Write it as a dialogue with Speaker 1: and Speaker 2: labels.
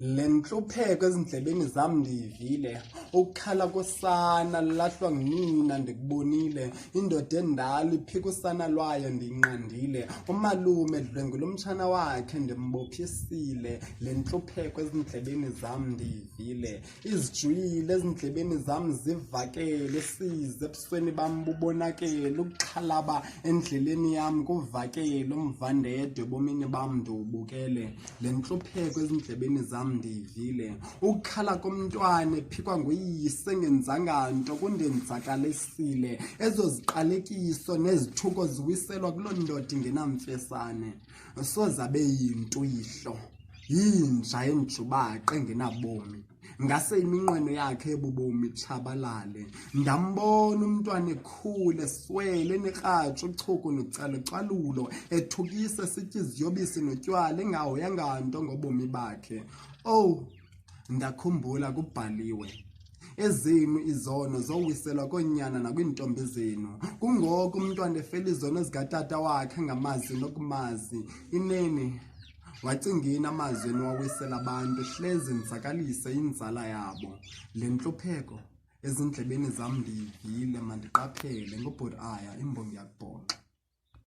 Speaker 1: Lentlupheko ezindlebeni zam ndiyivile, ukukhala kosana lahlwa ngunina ndikubonile, indoda endala iphika usana lwayo ndiyinqandile, umalume dlwengula umtshana wakhe ndimbophisile, lentlupheko ezindlebeni zam ndiyivile, izijwile ezindlebeni zam zivakele, isize ebusweni bam bubonakele, ukuxhalaba endleleni yam kuvakele, umvandedwe bomini bam ndiwubukele, lentlupheko ezindlebeni zam ndiyivile, ukukhala komntwana ephikwa nguyise engenzanga nto kundenzakalisile, ezo ziqalekiso nezithuko ziwiselwa kuloo ndoda ingenamfesane, soze abe yintwihlo, yinja enjubaqa engenabomi, ngase iminqweno yakhe ebubomi tshabalale, ndambona umntwana ekhule swele enekratshu uchuku nocalucalulo, ethukisa esitya iziyobisi notywala engahoyanga nto ngobomi bakhe. Oh, ndakhumbula kubhaliwe, ezenu izono zowiselwa koonyana nakwiintombi zenu, kungoko umntwana efela izono zikatata wakhe angamazi nokumazi, inene wacingeni amazweni wawisela abantu hleze ndzakalise inzala yabo, lentlupheko ezindlebeni zam ndiyivile, mandiqaphele. nguBhut Aya Imbongi yakuBonxa.